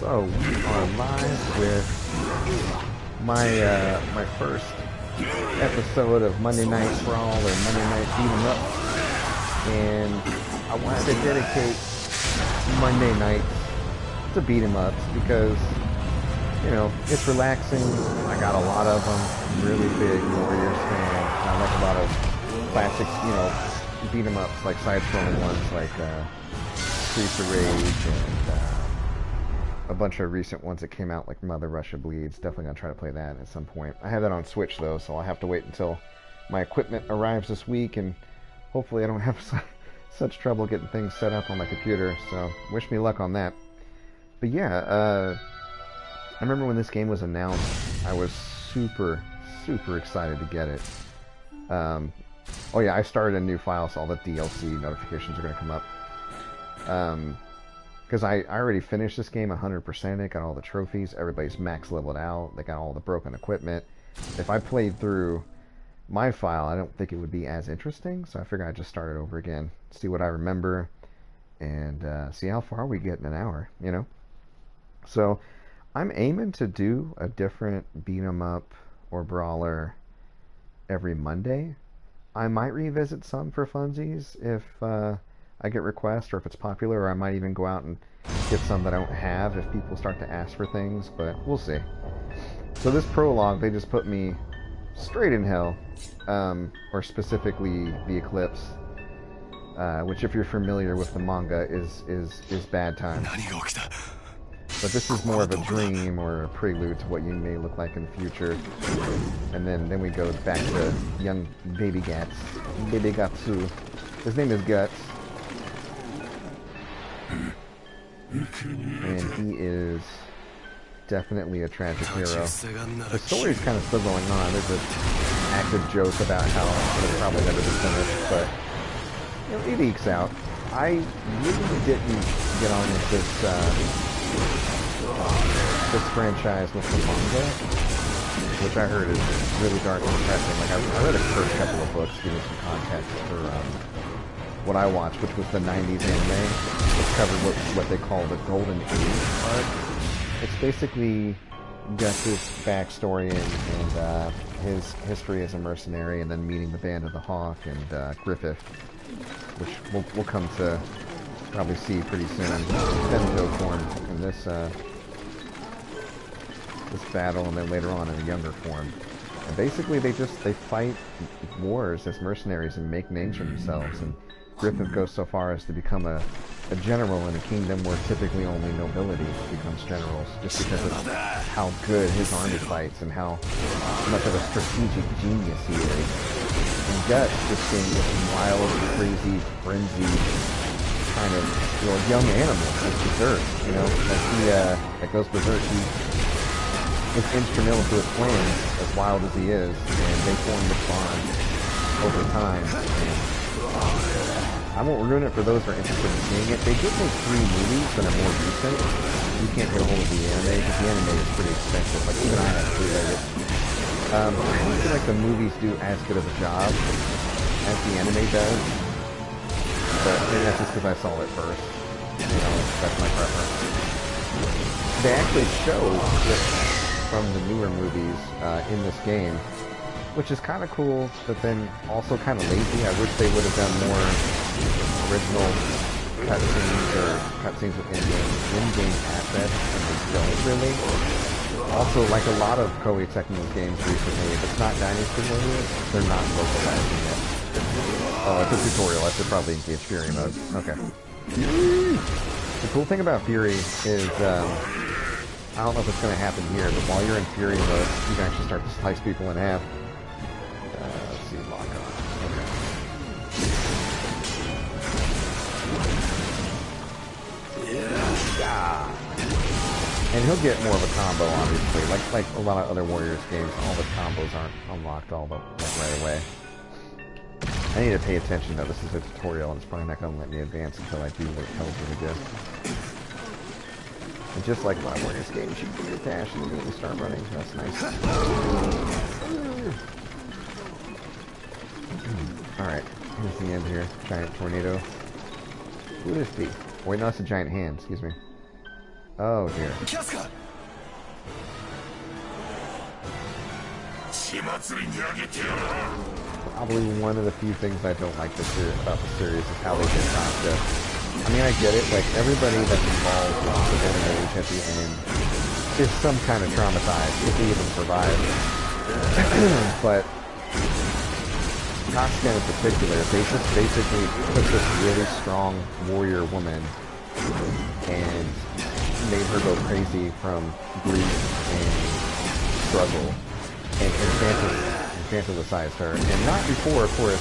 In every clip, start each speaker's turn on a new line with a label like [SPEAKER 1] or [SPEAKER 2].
[SPEAKER 1] So we are live with my first episode of Monday Night Brawl or Monday Night Beat 'em Up, and I wanted to dedicate Monday nights to beat 'em ups because it's relaxing. I got a lot of them. I'm really big Warriors fan. I like a lot of classic beat 'em ups like side-scrolling ones like Streets of Rage and a bunch of recent ones that came out like Mother Russia Bleeds. Definitely gonna try to play that at some point. I have that on Switch though, so I'll have to wait until my equipment arrives this week, and hopefully I don't have such trouble getting things set up on my computer. So wish me luck on that. But yeah, I remember when this game was announced, I was super excited to get it. Oh yeah, I started a new file, so all the DLC notifications are gonna come up. Because I already finished this game 100%. It got all the trophies. Everybody's max leveled out. They got all the broken equipment. If I played through my file, I don't think it would be as interesting. So I figured I'd just start it over again, see what I remember, and see how far we get in an hour. So I'm aiming to do a different beat 'em up or brawler every Monday. I might revisit some for funsies if I get requests, or if it's popular, or I might even go out and get some that I don't have if people start to ask for things, but we'll see. So this prologue, they just put me straight in hell, or specifically the Eclipse, which if you're familiar with the manga is bad time. But this is more of a dream or a prelude to what you may look like in the future. And then we go back to young baby Guts. Baby Gatsu. His name is Guts. And he is definitely a tragic hero. The story's kind of still going on. There's an active joke about how it'll probably never be finished, but it ekes out. I really didn't get on with this franchise with the manga, which I heard is really dark and depressing. Like I read the first couple of books, give me some context for what I watched, which was the 90s anime, which covered what they call the Golden Age arc. It's basically Gus's backstory and his history as a mercenary, and then meeting the Band of the Hawk and Griffith, which we'll come to probably see pretty soon. Benjo form in this battle, and then later on in a younger form. And basically they fight wars as mercenaries and make names for themselves. And Griffith goes so far as to become a general in a kingdom where typically only nobility becomes generals, just because of how good his army fights and how much of a strategic genius he is. And Guts just being this wild, crazy, frenzied kind of young animal, like Berserk, like those Berserk. He's instrumental to his plan, as wild as he is, and they form this bond over time. I won't ruin it for those who are interested in seeing it. They did make 3 movies that are more recent. You can't get a hold of the anime, because the anime is pretty expensive. Like, even I have to read it. I don't feel like the movies do as good of a job as the anime does. But maybe that's just because I saw it first. That's my preference. They actually show this from the newer movies in this game, which is kind of cool, but then also kind of lazy. I wish they would have done more original cutscenes or cutscenes with in-game assets, and they don't really. Also, like a lot of Koei Tecmo games recently, if it's not Dynasty related, they're not localizing it. Oh, it's a tutorial. I should probably engage Fury mode. Okay. The cool thing about Fury is, I don't know if it's going to happen here, but while you're in Fury mode, you can actually start to slice people in half. Let's see, lock on. Okay. Yeah. And he'll get more of a combo, obviously. Like a lot of other Warriors games, all the combos aren't unlocked right away. I need to pay attention though. This is a tutorial, and it's probably not going to let me advance until I do what it tells me to do. And just like my Warriors games, you can do your dash and immediately start running. That's nice. Alright, here's the end here. Giant tornado. Who would this be? Wait, no, it's a giant hand, excuse me. Oh dear. Probably one of the few things I don't like about the series is how they did Kafka. I mean, I get it, like, everybody that's involved with the golden age at the end is some kind of traumatized, if they even survive. But Kafka in particular, they just basically took this really strong warrior woman and made her go crazy from grief and struggle, and infantilicized her, and not before, of course.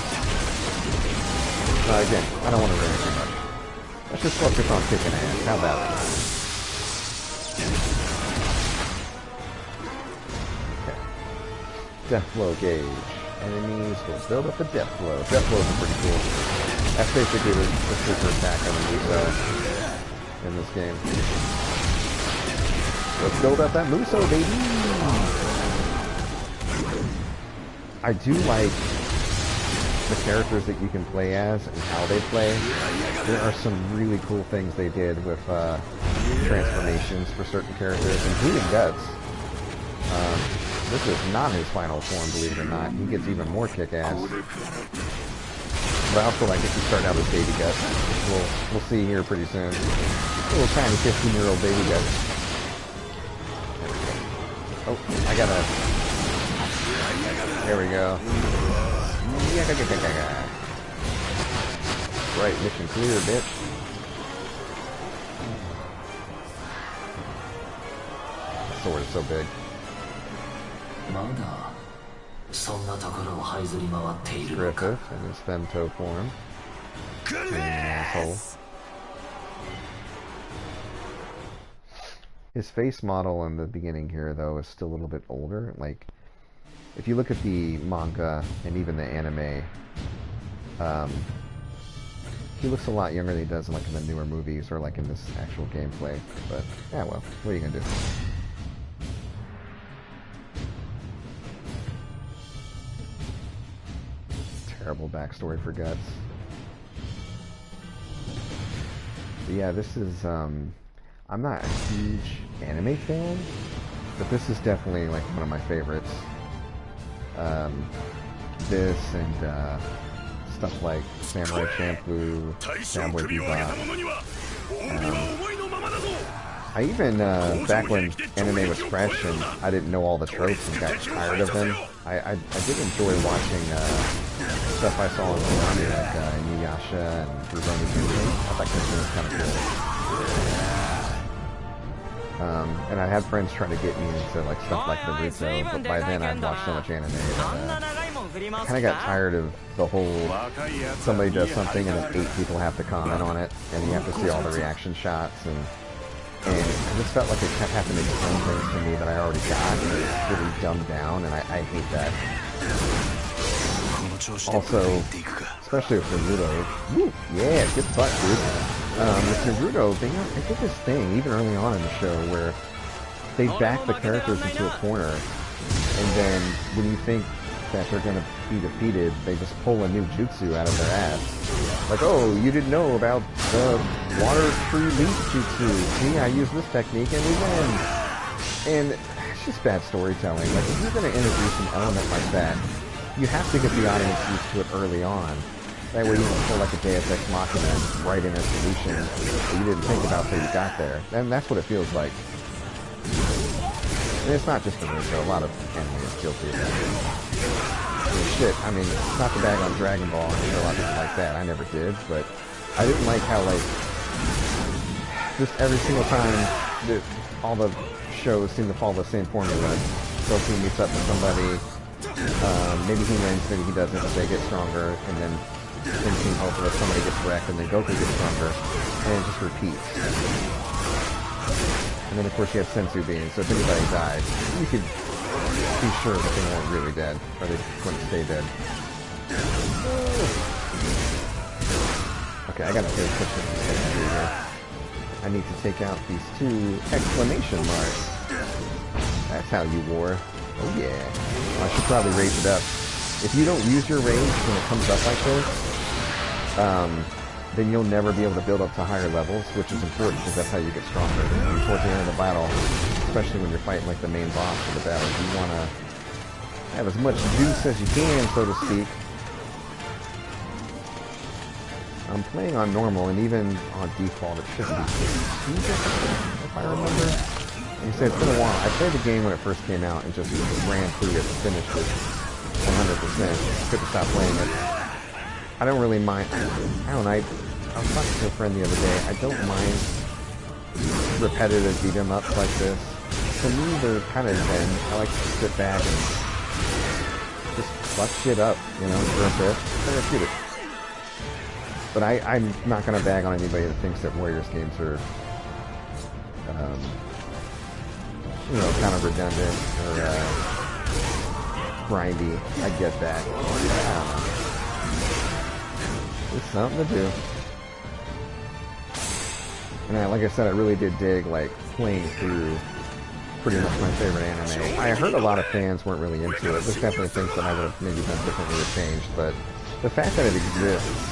[SPEAKER 1] Again, I don't want to ruin it too much. Let's just focus on kicking ass. How about it? Okay. Death flow gauge. Enemies will build up a death flow. Death flows are pretty cool. That's basically the super attack of the Muso in this game. Let's build up that Muso, baby! I do like the characters that you can play as and how they play. There are some really cool things they did with transformations for certain characters, including Guts. This is not his final form, believe it or not. He gets even more kick-ass. But I also like if you start out with Baby Guts. We'll see here pretty soon. Little tiny 15-year-old Baby Guts. Oh, I gotta... There we go. Right, mission clear, bitch. The sword is so big. Griffith in his femto form. Being an asshole. His face model in the beginning here, though, is still a little bit older. Like, if you look at the manga and even the anime, he looks a lot younger than he does in, like, in the newer movies or like in this actual gameplay. But yeah, well, what are you gonna do? Terrible backstory for Guts. But yeah, this is I'm not a huge anime fan, but this is definitely like one of my favorites. This and stuff like Samurai Champloo, Cowboy Bebop. I even, back when anime was fresh and I didn't know all the tropes and got tired of them, I did enjoy watching stuff I saw on Konami, like Inuyasha and Rurouni Kenshin. I thought Kenshin was kind of cool. And I had friends trying to get me into like stuff like Naruto, but by then I'd watched so much anime that I kind of got tired of the whole somebody does something and then 8 people have to comment on it, and you have to see all the reaction shots, and I just felt like it kept having to explain things to me that I already got, and it's really dumbed down, and I hate that. Also, especially with Naruto, woo, yeah, get butt, dude. With Naruto, they did this thing, even early on in the show, where they back the characters into a corner, and then when you think that they're going to be defeated, they just pull a new jutsu out of their ass. Like, oh, you didn't know about the water tree leaf jutsu. See, I use this technique and we win. And it's just bad storytelling. Like, if you're going to introduce an element like that, you have to get the audience used to it early on. That way you don't feel like a Deus Ex Machina right in a solution that you didn't think about till you got there. And that's what it feels like. And it's not just Naruto, a lot of anime is guilty of that. I mean, shit, I mean, not to bag on Dragon Ball, a lot of people like that, I never did, but I didn't like how, like, just every single time all the shows seem to follow the same formula. Goku meets up with somebody, maybe he wins, maybe he doesn't, but they get stronger, and then things seem hopeless, somebody gets wrecked, and then Goku gets stronger, and it just repeats. And then, of course, you have Senzu being, so if anybody died, you could be sure that they weren't really dead, or they wouldn't stay dead. Okay, I gotta pay attention to this here. I need to take out these 2 exclamation marks. That's how you war. Oh yeah. I should probably raise it up. If you don't use your rage when it comes up like this, then you'll never be able to build up to higher levels, which is important because that's how you get stronger. And towards the end of the battle, especially when you're fighting like the main boss of the battle, you want to have as much juice as you can, so to speak. I'm playing on normal, and even on default, it shouldn't be too difficult, if I remember. Like I said, it's been a while. I played the game when it first came out and just ran through it and finished it 100%. Couldn't stop playing it. I don't really mind. I don't know. I was talking to a friend the other day. I don't mind repetitive beat-em-ups like this. To me, they're kind of zen. I like to sit back and just fuck shit up, you know, for a bit. Therapeutic. But I'm not going to bag on anybody that thinks that Warriors games are, you know, kind of redundant or grindy. I get that. I don't know. It's something to do. And like I said, I really did dig, like, playing through pretty much my favorite anime. I heard a lot of fans weren't really into it. There's definitely things that I would have maybe done differently or changed, but the fact that it exists,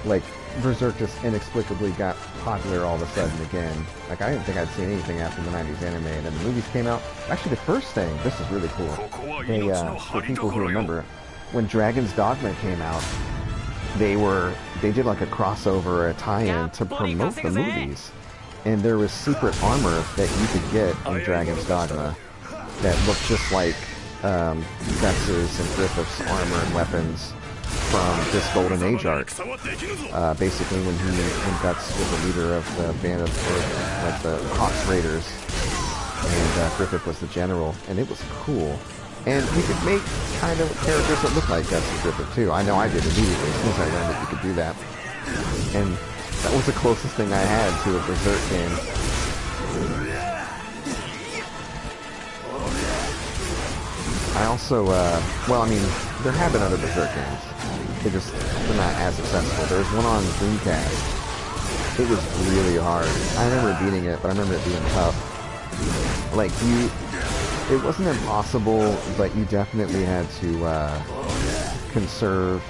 [SPEAKER 1] like, Berserk just inexplicably got popular all of a sudden again. Like, I didn't think I'd seen anything after the 90s anime, and then the movies came out. Actually, the first thing, this is really cool. For people who remember, when Dragon's Dogma came out, they did like a crossover or a tie-in to promote the movies. And there was secret armor that you could get in Dragon's Dogma that looked just like Guts' and Griffith's armor and weapons from this Golden Age arc. Basically, when Guts was the leader of the band of like the Hawks Raiders, and Griffith was the general, and it was cool. And you could make kind of characters that look like Guts and Griffith too. I know I did immediately as soon as I learned that you could do that. And that was the closest thing I had to a Berserk game. I also, well, I mean, there have been other Berserk games. They're not as accessible. There's one on Dreamcast. It was really hard. I remember beating it, but I remember it being tough. Like, it wasn't impossible, but you definitely had to conserve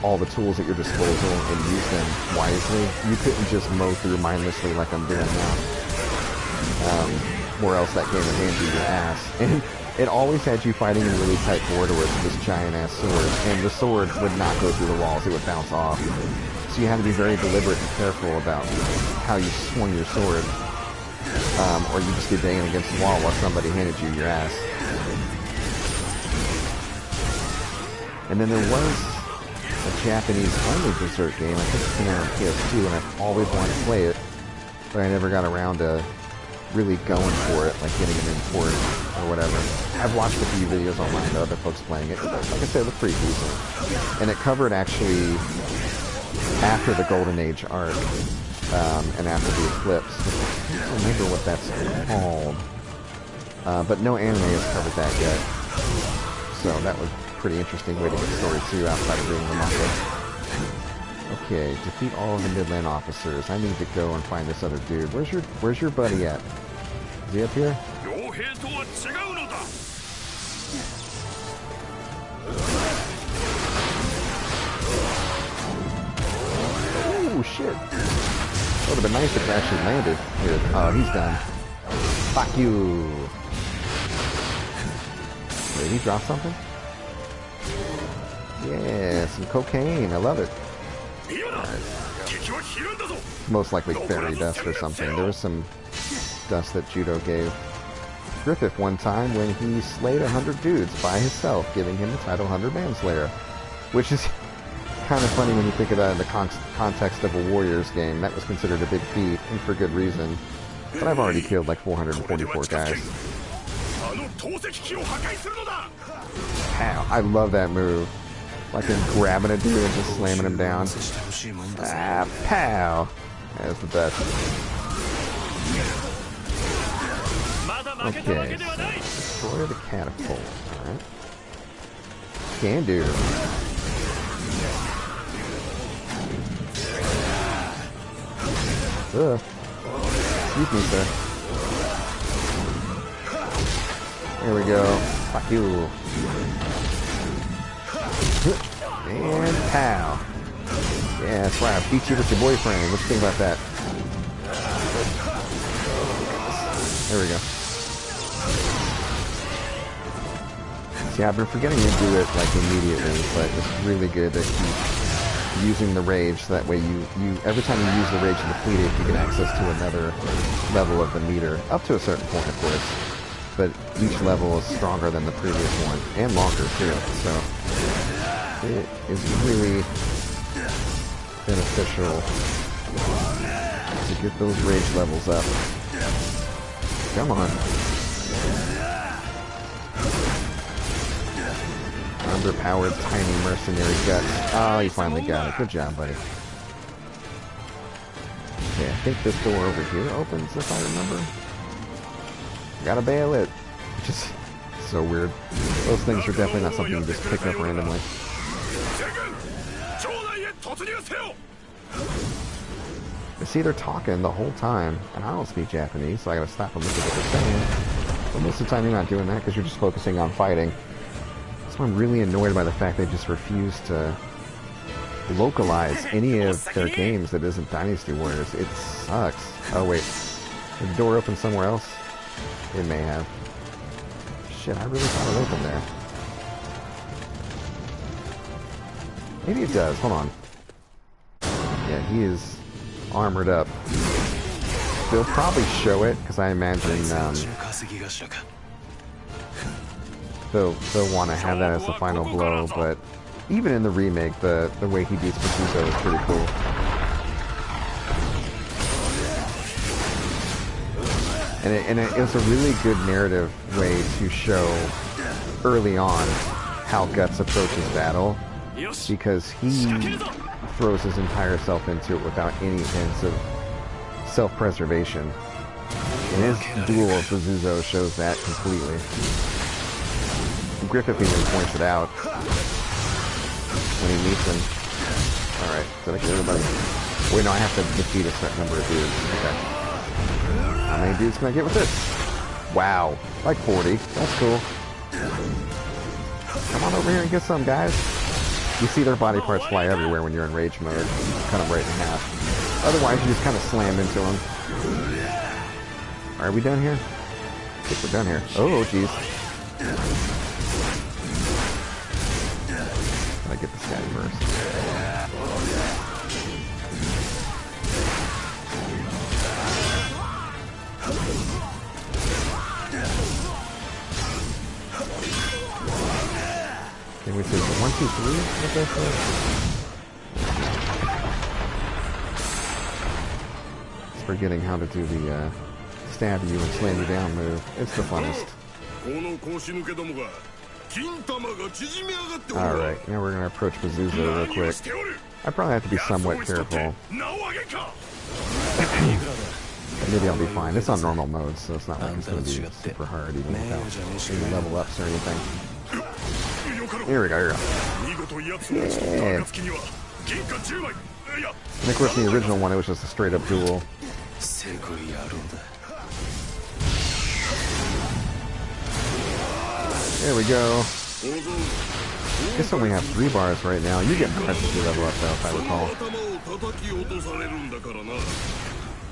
[SPEAKER 1] all the tools at your disposal and use them wisely. You couldn't just mow through mindlessly like I'm doing now. Or else that game would hand you your ass. And it always had you fighting in really tight corridors with this giant-ass sword, and the sword would not go through the walls, it would bounce off. So you had to be very deliberate and careful about how you swung your sword, or you just be banging against the wall while somebody handed you your ass. And then there was a Japanese-only Berserk game, I think it came out on PS2, and I've always wanted to play it, but I never got around to really going for it, like getting an import or whatever. I've watched a few videos online of other folks playing it. Like I said, it looked pretty decent. And it covered actually after the Golden Age arc and after the Eclipse. I don't remember what that's called. But no anime has covered that yet. So that was a pretty interesting way to get story 2 outside of reading the manga. Okay, defeat all of the Midland officers. I need to go and find this other dude. Where's your buddy at? Is he up here? Oh shit! It would have been nice if it actually landed here. Oh, he's done. Fuck you! Did he drop something? Yeah, some cocaine. I love it. Most likely fairy dust or something. There was some dust that Judo gave Griffith one time when he slayed 100 dudes by himself, giving him the title 100 Manslayer. Which is kind of funny when you think of that in the context of a Warriors game. That was considered a big feat, and for good reason. But I've already killed like 444 guys. Wow, I love that move. Like him grabbing a dude and just slamming him down. Ah, pow! That's the best. Okay, so destroy the catapult. Alright. Can do. Excuse me, sir. There we go. Fuck you. And pow. Yeah, that's right. I beat you with your boyfriend. What you think about that? There we go. See, I've been forgetting to do it like immediately, but it's really good to keep using the rage. So that way, you every time you use the rage and deplete it, you get access to another level of the meter, up to a certain point, of course. But each level is stronger than the previous one, and longer too. So it is really beneficial to get those rage levels up. Come on. Underpowered tiny mercenary guts. Oh, you finally got it. Good job, buddy. Okay, I think this door over here opens, if I remember. Gotta bail it. Just so weird. Those things are definitely not something you just pick up randomly. I see they're talking the whole time, and I don't speak Japanese, so I gotta stop and look at what they're saying. But most of the time you're not doing that because you're just focusing on fighting. So I'm really annoyed by the fact they just refuse to localize any of their games that isn't Dynasty Warriors. It sucks. Oh wait, did the door open somewhere else? It may have. Shit, I really thought it opened there. Maybe it does. Hold on. Yeah, he is armored up. They'll probably show it, because I imagine they'll want to have that as the final blow, but even in the remake, the way he beats Bakugo is pretty cool. And it was a really good narrative way to show early on how Guts approaches battle, because he throws his entire self into it without any hints of self-preservation. And his duel of Bazuzo shows that completely. Griffith even points it out when he meets him. Alright, did I get everybody? Wait, no, I have to defeat a certain number of dudes. Okay. How many dudes can I get with this? Wow, like 40. That's cool. Come on over here and get some, guys. You see their body parts fly everywhere when you're in rage mode. Cut them right in half. Otherwise, you just kind of slam into them. Are we done here? I think we're done here. Oh, jeez. Gotta get this guy first. Can we take 1, 2, 3 with this one? Forgetting how to do the stab you and slam you down move. It's the funnest. Alright, now we're going to approach Bazuzo real quick. I probably have to be somewhat careful. Maybe I'll be fine. It's on normal mode, so it's not like it's going to be super hard even without any level ups or anything. Here we go, here we go. Yeah. And of course, in the original one, it was just a straight up duel. There we go. I guess I only have 3 bars right now. You get practice to level up, though, if I recall.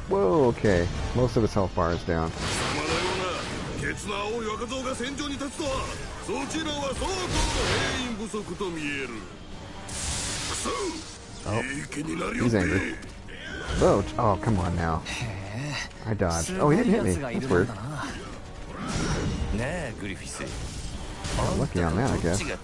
[SPEAKER 1] Whoa, okay. Most of his health bar is down. Oh, he's angry. Oh, oh, come on now. I dodged. Oh, he didn't hit me. That's weird. Oh, lucky on that, I guess. There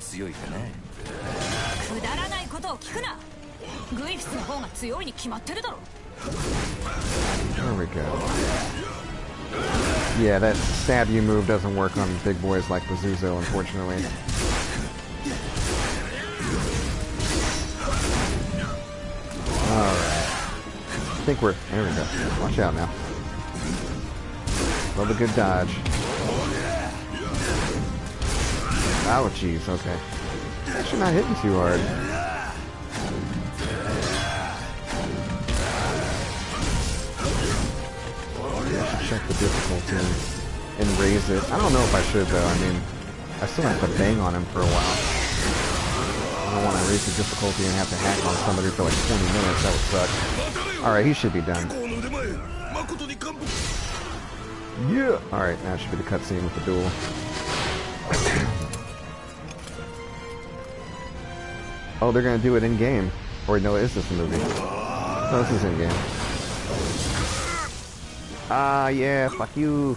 [SPEAKER 1] we go. Yeah, that stab you move doesn't work on big boys like Bazuzo, unfortunately. Alright. I think we're... There we go. Watch out now. Love a good dodge. Oh, jeez, okay. Actually not hitting too hard. Yeah, I should check the difficulty and raise it. I don't know if I should, though. I mean, I still have to bang on him for a while. I don't want to raise the difficulty and have to hack on somebody for like 20 minutes. That would suck. Alright, he should be done. Yeah! Alright, now it should be the cutscene with the duel. Oh, they're gonna do it in-game. Or no, is this a movie? No, this is in-game. Ah, yeah, fuck you.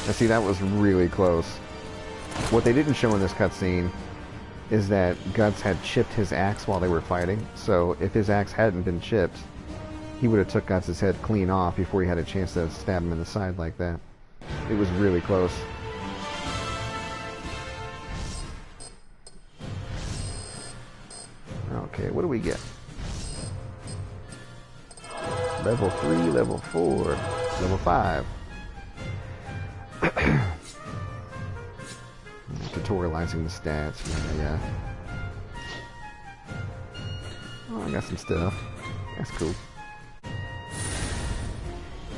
[SPEAKER 1] Now see, that was really close. What they didn't show in this cutscene is that Guts had chipped his axe while they were fighting. So if his axe hadn't been chipped, he would have took Guts' head clean off before he had a chance to stab him in the side like that. It was really close. Okay, what do we get? Level 3, level 4, level 5. Tutorializing the stats. Yeah. Oh, I got some stuff. That's cool.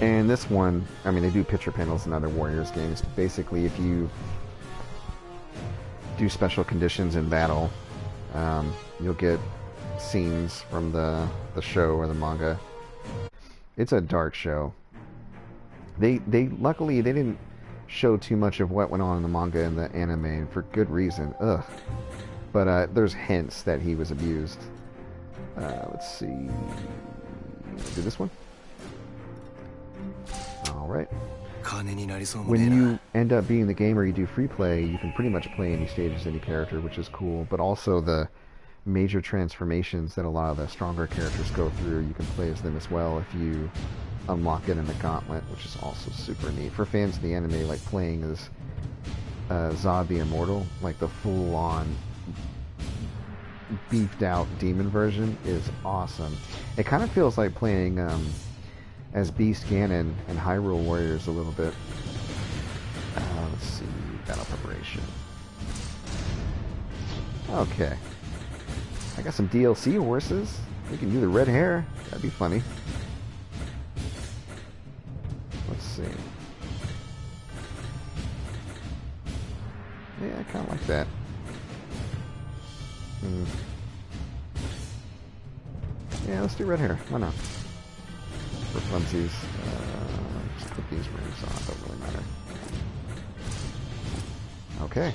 [SPEAKER 1] And this one, I mean, they do picture panels in other Warriors games. Basically, if you do special conditions in battle, you'll get scenes from the show or the manga. It's a dark show. They luckily they didn't show too much of what went on in the manga and the anime, and for good reason. Ugh. But there's hints that he was abused. Let's see. Do this one. All right. When you end up being the gamer, you do free play. You can pretty much play any stage as any character, which is cool. But also the major transformations that a lot of the stronger characters go through, you can play as them as well if you unlock it in the gauntlet, which is also super neat. For fans of the anime, like playing as Zod the Immortal, like the full-on beefed out demon version is awesome. It kind of feels like playing as Beast Ganon and Hyrule Warriors a little bit. Let's see, battle preparation. Okay. I got some DLC horses. We can do the red hair. That'd be funny. Let's see. Yeah, I kind of like that. Yeah, let's do red hair. Why not? For funsies. Just put these rings on. Don't really matter. Okay.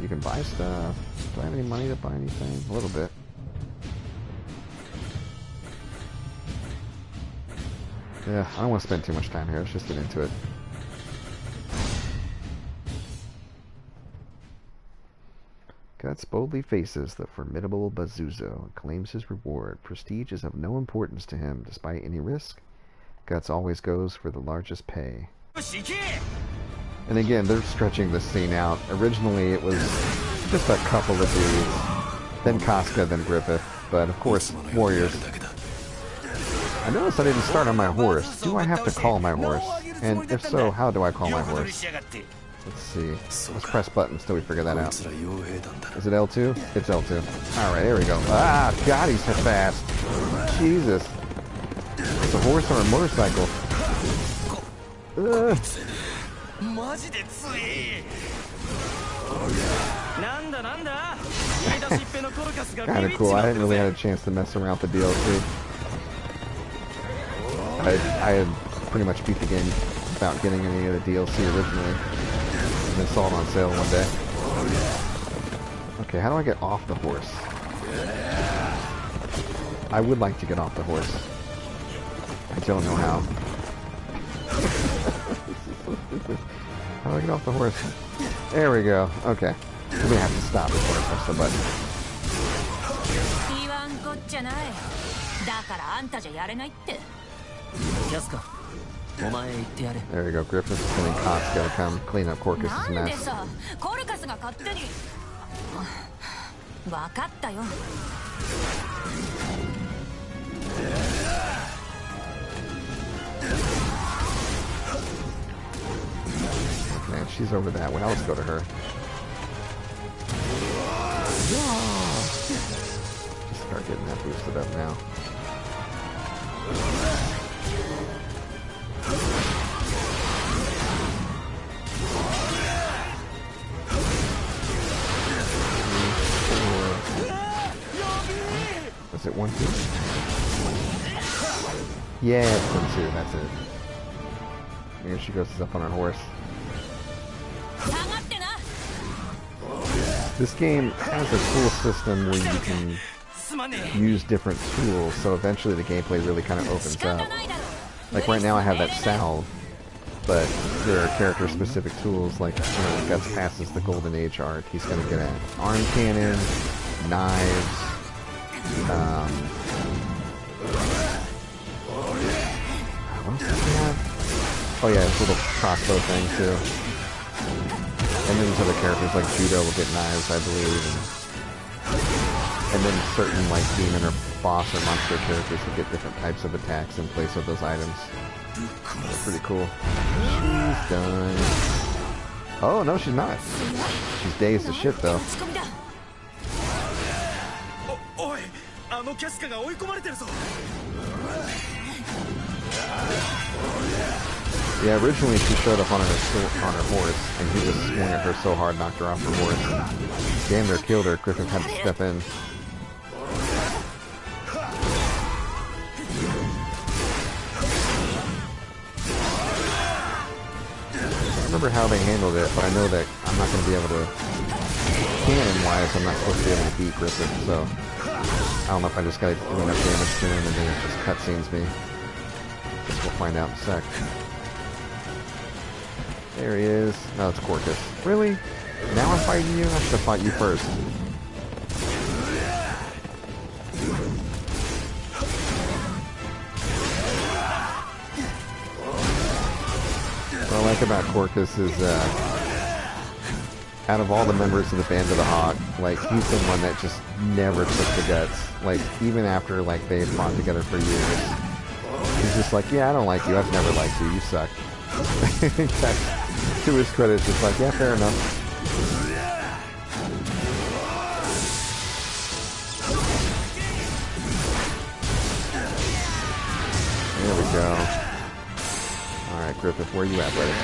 [SPEAKER 1] You can buy stuff. Do I have any money to buy anything? A little bit. Yeah, I don't want to spend too much time here. Let's just get into it. Guts boldly faces the formidable Bazuzo and claims his reward. Prestige is of no importance to him. Despite any risk, Guts always goes for the largest pay. And again, they're stretching this scene out. Originally, it was just a couple of dudes. Then Casca, then Griffith. But of course, Warriors. I noticed I didn't start on my horse. Do I have to call my horse? And if so, how do I call my horse? Let's see. Let's press buttons till we figure that out. Is it L2? It's L2. Alright, there we go. Ah, God, he's so fast. Jesus. It's a horse or a motorcycle. Kinda cool. I hadn't really had a chance to mess around with the DLC. I had pretty much beat the game without getting any of the DLC originally. And then saw it on sale one day. Okay, how do I get off the horse? I would like to get off the horse. I don't know how. How do I get off the horse? There we go. Okay. I'm gonna have to stop before I press the button. There we go. Griffith is sending Casca to come clean up Corcus' mess. Man, she's over that way. Let's go to her. Just start getting that boosted up now. Is it 1-2? Yeah, it's 1-2. That's it. Here she goes up on her horse. This game has a cool system where you can use different tools, so eventually the gameplay really kind of opens up. Like right now I have that salve, but there are character-specific tools, like, you know, Guts passes the Golden Age art. He's going to get an arm cannon, knives, what else does he have? Oh yeah, his little crossbow thing too. And then these other characters like Judo will get knives, I believe, and then certain like demon or boss or monster characters will get different types of attacks in place of those items. That's pretty cool. She's done. Oh no, she's not. She's dazed as shit though. Yeah, originally she showed up on her horse, and he just swung at her so hard, knocked her off her horse, and damn near killed her. Griffith had to step in. I don't remember how they handled it, but I know that I'm not going to be able to, canon-wise, I'm not supposed to be able to beat Griffith, so I don't know if I just got to do enough damage to him and then it just cutscenes me. Guess we'll find out in a sec. There he is. No, it's Corcus. Really? Now I'm fighting you? I should have fought you first. What I like about Corcus is, out of all the members of the Band of the Hawk, like, he's the one that just never took the guts. Like, even after, like, they fought together for years, he's just like, yeah, I don't like you. I've never liked you. You suck. To his credit, it's just like, yeah, fair enough. There we go. Alright, Griffith, where are you at, buddy?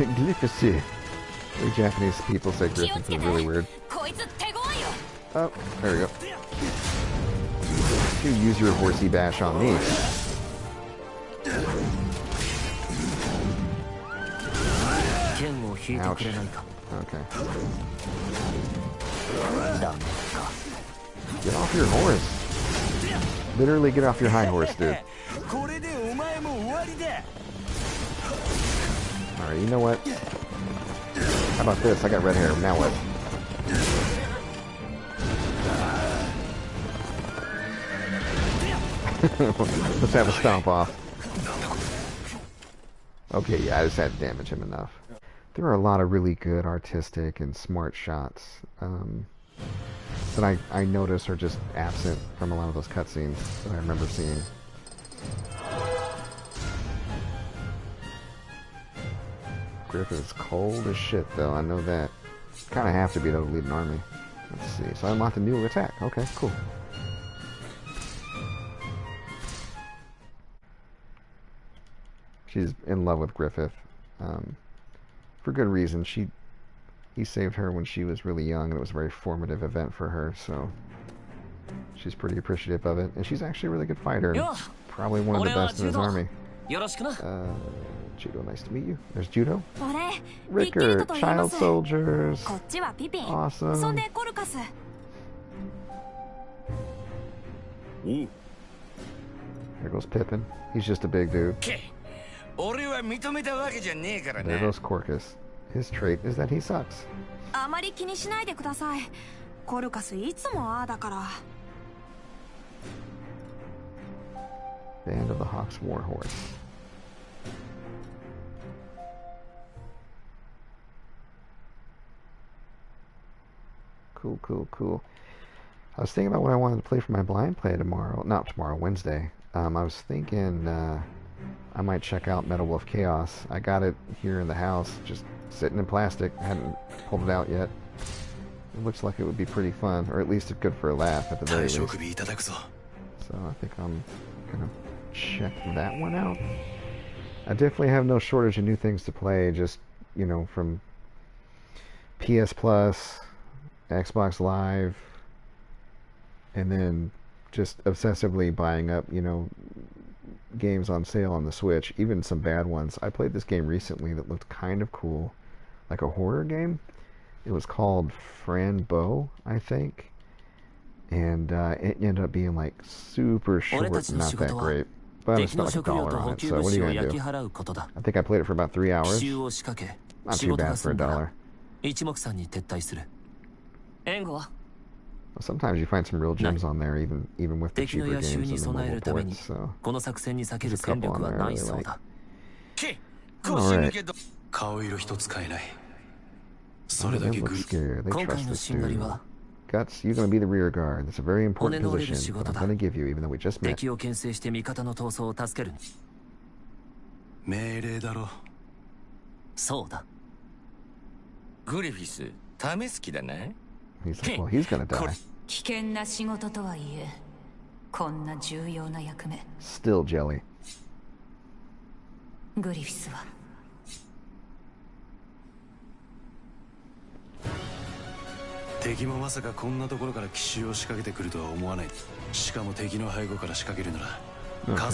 [SPEAKER 1] Glyphosate. The Japanese people say Griffith is really weird. Oh, there we go. You use your horsey bash on me. Ouch. Okay. Get off your horse. Literally get off your high horse, dude. Alright, you know what? How about this? I got red hair. Now what? Let's have a stomp off. Okay, yeah, I just had to damage him enough. There are a lot of really good artistic and smart shots that I notice are just absent from a lot of those cutscenes that I remember seeing. Griffith is cold as shit, though. I know that. Kind of have to be, though, to lead an army. Let's see. So I unlocked a new attack. Okay, cool. She's in love with Griffith. For good reason. He saved her when she was really young, and it was a very formative event for her, so she's pretty appreciative of it. And she's actually a really good fighter, and probably one of the best in his army. Judo, nice to meet you. There's Judo. Ricker, child soldiers. Awesome. There goes Pippin. He's just a big dude. There goes Corcus. His trait is that he sucks. Band of the Hawk's Warhorse. Cool, cool, cool. I was thinking about what I wanted to play for my blind play tomorrow. Not tomorrow, Wednesday. I was thinking I might check out Metal Wolf Chaos. I got it here in the house, just sitting in plastic. I hadn't pulled it out yet. It looks like it would be pretty fun, or at least good for a laugh at the very least. So So I think I'm gonna check that one out. I definitely have no shortage of new things to play, just, you know, from PS Plus, Xbox Live, and then just obsessively buying up, you know, games on sale on the Switch, even some bad ones. I played this game recently that looked kind of cool, like a horror game. It was called Fran Bow, I think, and it ended up being like super short and not that great. But I spent like $1 on it, so what are you gonna do? I think I played it for about 3 hours. Not too bad for $1. Well, sometimes you find some real gems on there, even with the cheaper games and the mobile ports. So there's a couple on there I really like. Alright. Oh, they look scared. They trust this dude. Guts, you're going to be the rear guard. That's a very important position, but I'm going to give you, even though we just met. He's like, well, he's going to die. Still jelly. Yeah, this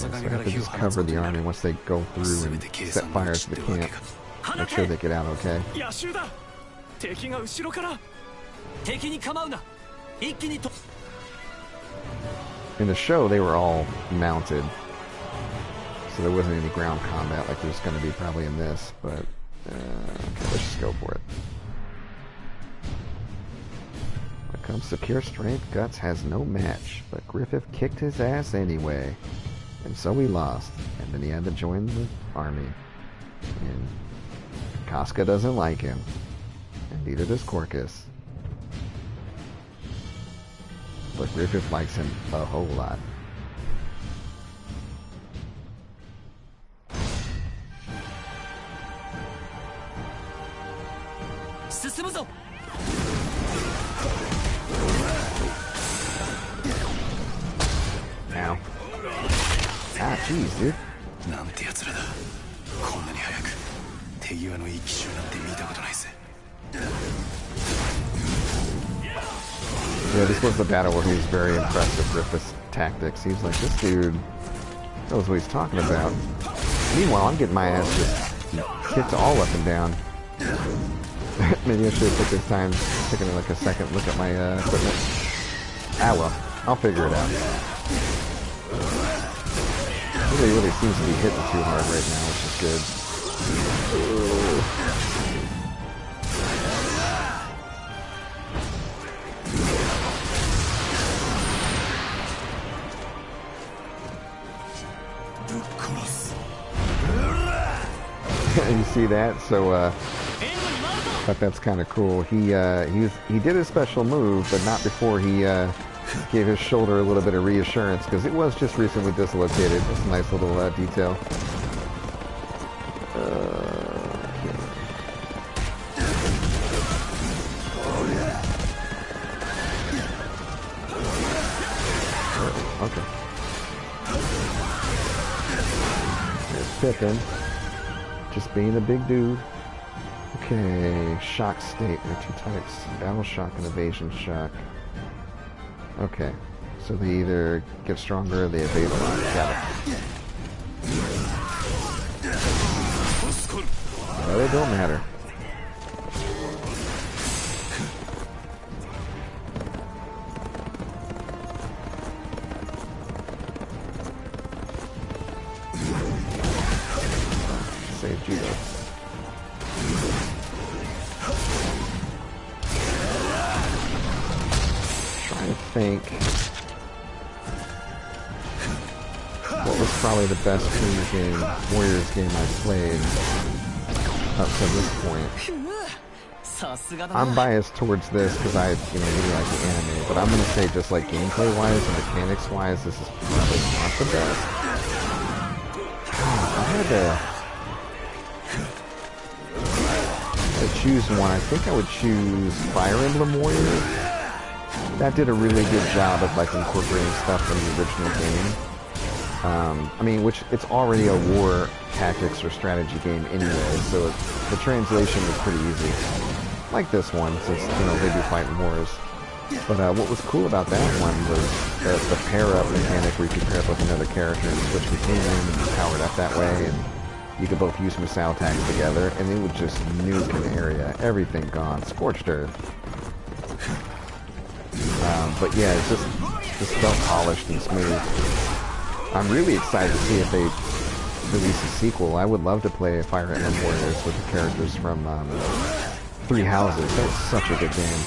[SPEAKER 1] so I have to just cover the army once they go through and set fire to the camp. Make sure they get out okay. In the show, they were all mounted, so there wasn't any ground combat like there's going to be probably in this, but okay, let's just go for it. When it comes to pure strength, Guts has no match, but Griffith kicked his ass anyway, and so he lost, and then he had to join the army, and Casca doesn't like him, and neither does Corcus. But Griffith likes him a whole lot. Ow. Ah, jeez, dude. Yeah, this was the battle where he was very impressed with Griffith's tactics. He was like, this dude knows what he's talking about. Meanwhile, I'm getting my ass just kicked all up and down. Maybe I should have took this time, taking like a second look at my equipment. Ah well, I'll figure it out. Really seems to be hitting too hard right now, which is good. You see that? So I thought that's kind of cool. He did his special move, but not before he gave his shoulder a little bit of reassurance, because it was just recently dislocated. It's a nice little detail. Okay. There's Pippin. Just being a big dude. Okay, shock state. There are two types. Battle shock and evasion shock. Okay, so they either get stronger or they evade a lot. Got it. Well, it don't matter. Save judo. Trying to think what was probably the best Warriors game I've played up to this point. I'm biased towards this because I really like the anime, but I'm gonna say just like gameplay wise and mechanics wise, this is probably not the best. I had to choose one. I think I would choose Fire Emblem Warriors. that did a really good job of like incorporating stuff from the original game. I mean, which it's already a war tactics or strategy game anyway, so the translation was pretty easy. Like this one, since, you know, they do fight in wars. But what was cool about that one was the pair-up mechanic where you could pair up with another character and switch between them and be powered up that way, and you could both use missile attacks together, and it would just nuke an area. Everything gone. Scorched earth. But yeah, it just felt polished and smooth. I'm really excited to see if they release a sequel. I would love to play Fire Emblem Warriors with the characters from Three Houses. That was such a good game.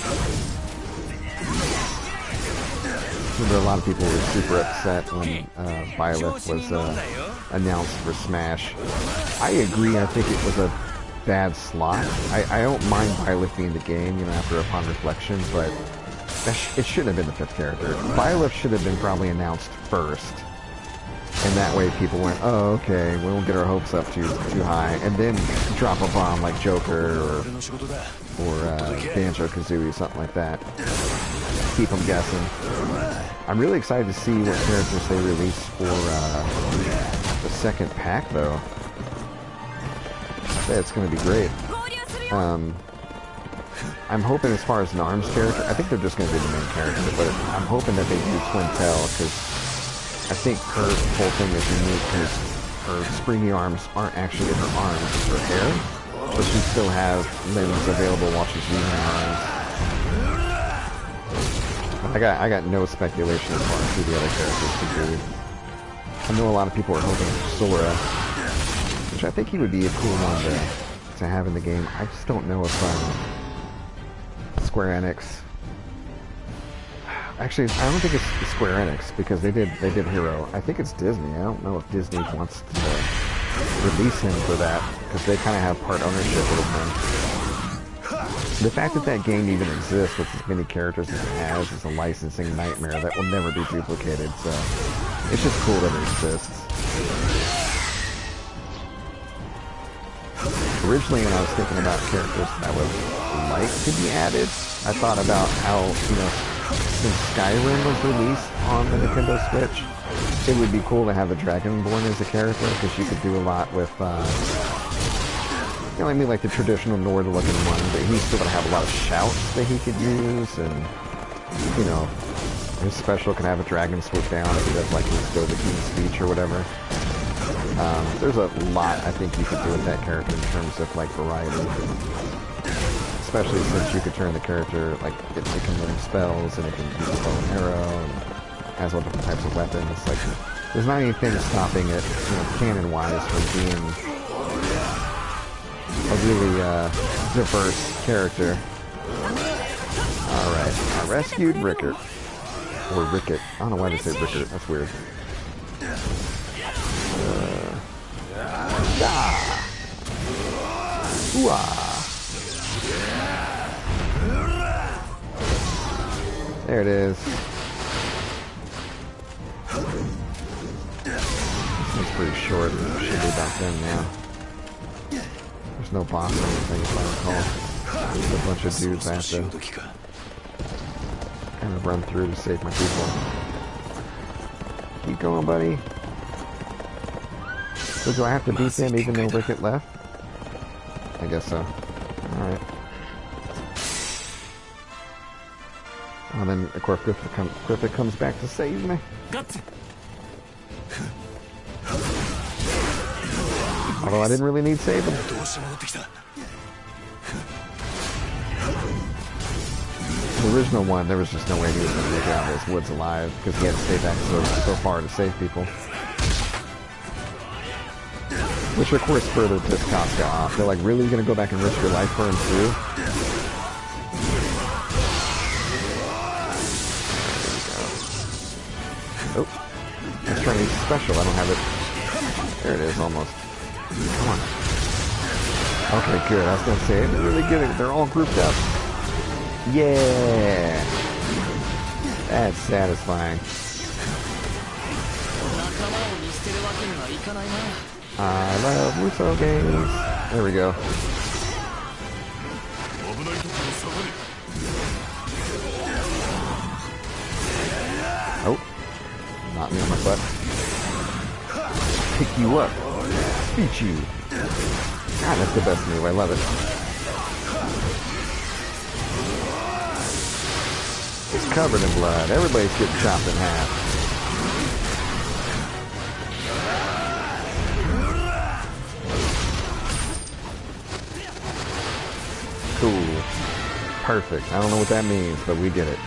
[SPEAKER 1] I remember a lot of people were super upset when Byleth was announced for Smash. I agree, I think it was a bad slot. I don't mind Byleth being the game, you know, upon reflection, but it shouldn't have been the 5th character. Byleth should have been probably announced first. And that way people went, oh, okay, we won't get our hopes up too high, and then drop a bomb like Joker or Banjo-Kazooie, something like that. Keep them guessing. I'm really excited to see what characters they release for the second pack, though. It's going to be great. I'm hoping as far as an ARMS character, I think they're just going to be the main character, but I'm hoping that they do Twintel, because I think her whole thing is unique because her springy arms aren't actually her arms, it's her hair, but she still has limbs available while she's using her arms. I got no speculation as far as who the other characters could be. I know a lot of people are hoping for Sora, which I think he would be a cool one to have in the game. I just don't know if Square Enix. Actually, I don't think it's Square Enix because they did Hero. I think it's Disney. I don't know if Disney wants to release him for that because they kind of have part ownership of him. The fact that that game even exists with as many characters as it has is a licensing nightmare that will never be duplicated. So it's just cool that it exists. Originally, when I was thinking about characters that I would like to be added, I thought about how, you know, since Skyrim was released on the Nintendo Switch, it would be cool to have a Dragonborn as a character, because you could do a lot with, you know, I mean, like the traditional Nord-looking one, but he's still going to have a lot of shouts that he could use, and, you know, his special can have a dragon swoop down if he does, like, his Go the King's speech or whatever. There's a lot I think you could do with that character in terms of, like, variety. Especially since you could turn the character, like, it can learn spells, and it can use a bow and arrow, and has all different types of weapons. Like, there's not anything stopping it, you know, canon-wise, from being a really, diverse character. Alright, I rescued Rickert. Or Ricket. I don't know why they say Rickert, that's weird. There it is. This one's pretty short. It should be about done now. There's no boss or anything, if I recall. There's a bunch of dudes I have to kind of run through to save my people. Keep going, buddy. So do I have to beat them even though Ricket left? I guess so. Alright. And then, of course, Griffith comes back to save me. Although I didn't really need saving. The original one, there was just no way he was going to make it out of those woods alive because he had to stay back so far to save people. Which, of course, further pissed Kafka off. They're like, really? You're going to go back and risk your life for him, too? Oh, let's try to use special. I don't have it. There it is, almost. Come on. Okay, good. I was going to say, they're really good. They're all grouped up. Yeah! That's satisfying. I love Muso games. There we go. Knock me on my butt. Pick you up. Beat you. God, that's the best move. I love it. It's covered in blood. Everybody's getting chopped in half. Cool. Perfect. I don't know what that means, but we did it.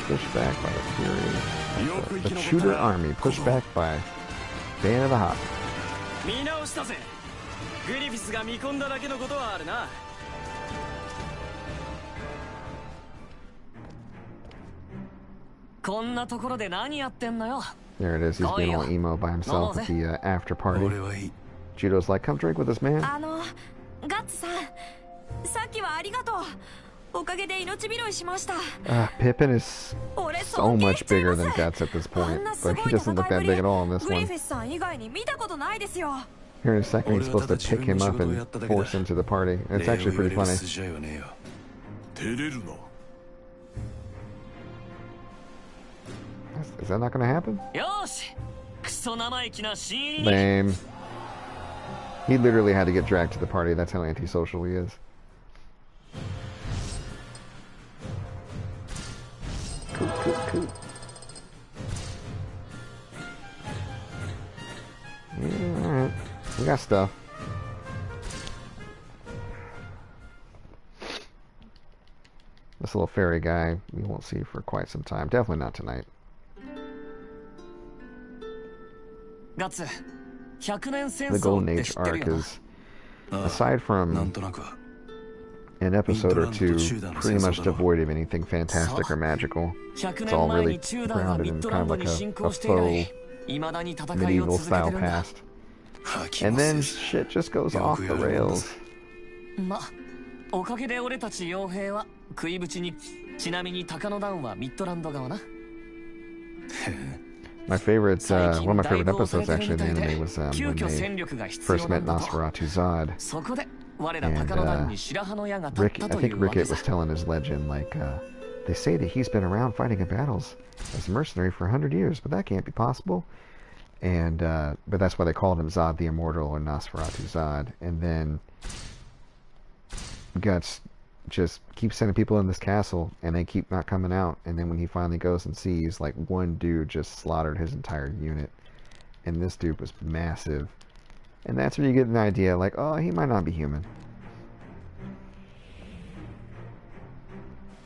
[SPEAKER 1] Pushed back by the Fury. The Shooter Army pushed back by Band of the Hop. There it is, he's being all emo by himself at the after party. Judo's like, come drink with us, man. Pippin is so much bigger than Guts at this point, but he doesn't look that big at all in this one. Here in a second, he's supposed to pick him up and force him to the party. And it's actually pretty funny. Is that not going to happen? Lame. He literally had to get dragged to the party. That's how antisocial he is. Cool. Yeah, alright. We got stuff. This little fairy guy we won't see for quite some time. Definitely not tonight. The Golden Age arc is, aside from an episode or two, pretty much devoid of anything fantastic or magical. It's all really grounded in kind of like a faux medieval style past. And then shit just goes off the rails. My favorite, one of my favorite episodes actually in the anime was when they first met Nosferatu Zod. And Rick, I think Rickett was telling his legend, like, they say that he's been around fighting in battles as a mercenary for 100 years, but that can't be possible. And but that's why they called him Zod the Immortal, or Nosferatu Zod. And then Guts just keeps sending people in this castle, and they keep not coming out. And then when he finally goes and sees, like, one dude just slaughtered his entire unit, and this dude was massive. And that's when you get an idea, like, oh, he might not be human.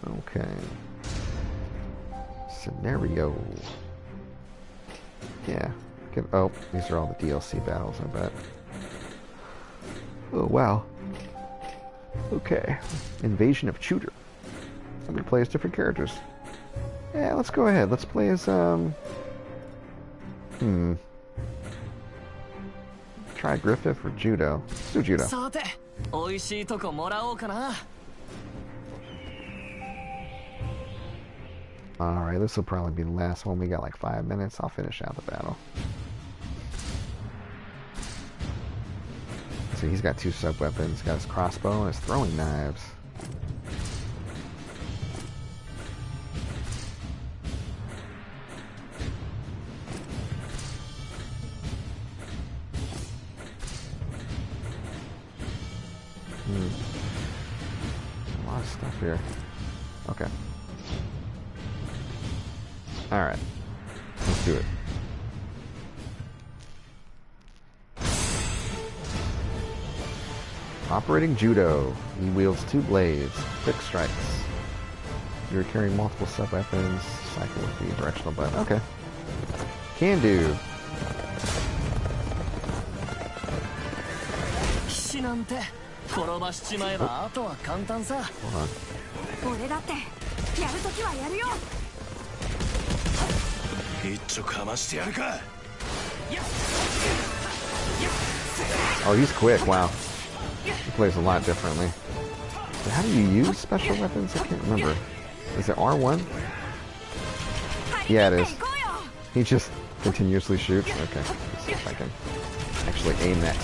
[SPEAKER 1] Okay. Scenario. Yeah. Oh, these are all the DLC battles, I bet. Oh, wow. Okay. Invasion of Shooter. Somebody plays different characters. Yeah, let's go ahead. Let's play as, Try Griffith or Judo. Let's do Judo. Alright, this will probably be the last one. We got like 5 minutes. I'll finish out the battle. So he's got 2 sub-weapons. He's got his crossbow and his throwing knives. A lot of stuff here. Okay. Alright. Let's do it. Operating Judo. He wields 2 blades. Quick strikes. You're carrying multiple sub-weapons. Cycle with the directional button. Okay. Can do. Hold on. Oh, he's quick. Wow. He plays a lot differently. So how do you use special weapons? I can't remember. Is it R1? Yeah, it is. He just continuously shoots. Okay. Let's see if I can. actually aim that.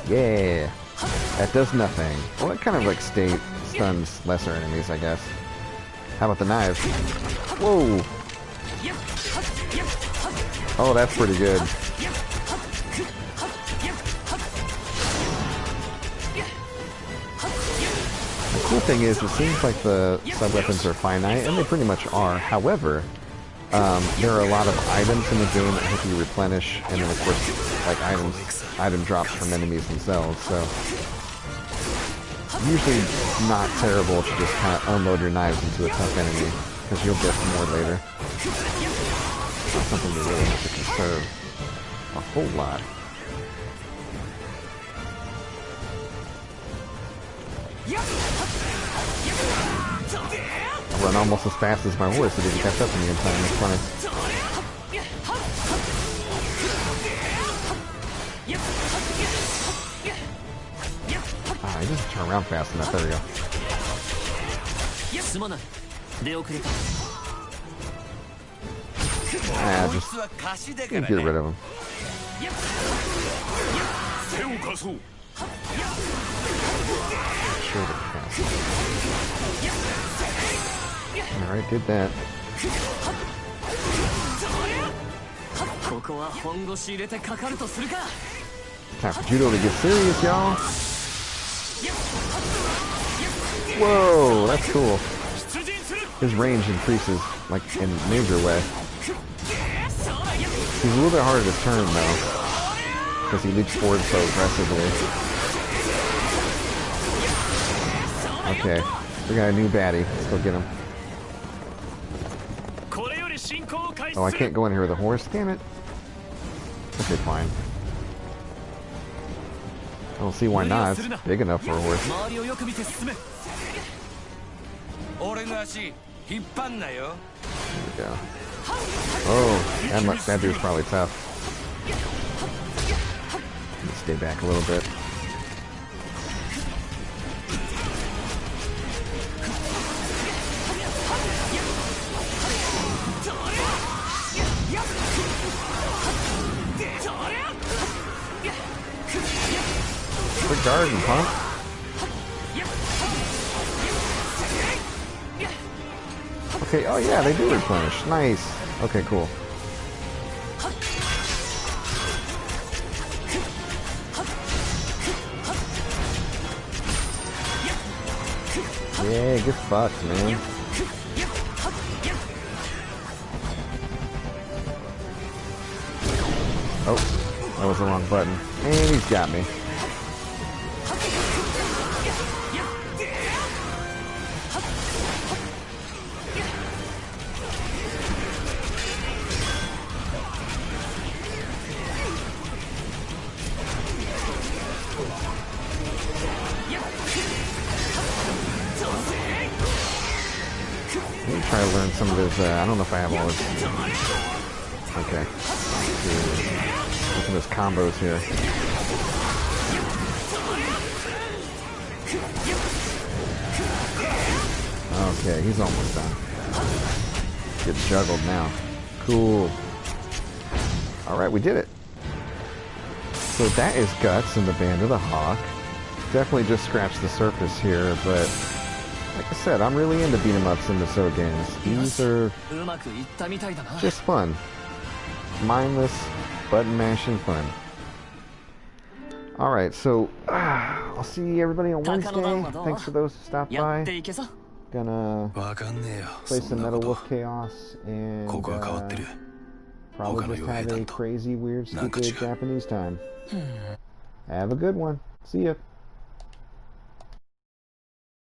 [SPEAKER 1] Yeah, that does nothing. Well, it kind of like stuns lesser enemies, I guess. How about the knives? Whoa! Oh, that's pretty good. The cool thing is, it seems like the sub-weapons are finite, and they pretty much are. However, there are a lot of items in the game that have to replenish, and then of course, like item drops from enemies themselves, so usually not terrible to just kind of unload your knives into a tough enemy, because you'll get more later. Not something you really have to conserve a whole lot. I run almost as fast as my horse, it didn't catch up to me in time. It's funny. Ah, he doesn't turn around fast enough. There we go. Ah, just get rid of him. Sure to pass. Alright, did that. Time for Judo to get serious, y'all. Whoa, that's cool. His range increases, like, in a major way. He's a little bit harder to turn, though, because he leaps forward so aggressively. Okay, we got a new baddie. Let's go get him. Oh, I can't go in here with a horse. Damn it. Okay, fine. I don't see why not. It's big enough for a horse. There we go. Oh, that dude's probably tough. Let's stay back a little bit. Quick garden, huh? Okay, oh yeah, they do replenish. Nice. Okay, cool. Yeah, get fucked, man. Oh, that was the wrong button. And he's got me. Let me try to learn some of his, I don't know if I have all his... Okay. Look at his combos here. Okay, he's almost done. Gets juggled now. Cool. Alright, we did it. So that is Guts and the Band of the Hawk. Definitely just scratched the surface here, but... like I said, I'm really into beat-em-ups and Musou games. These are just fun. Mindless, button-mashing fun. Alright, so I'll see everybody on Wednesday. Thanks for those who stopped by. Gonna play some Metal Wolf Chaos and probably just have a crazy, weird, stupid Japanese time. Have a good one. See ya.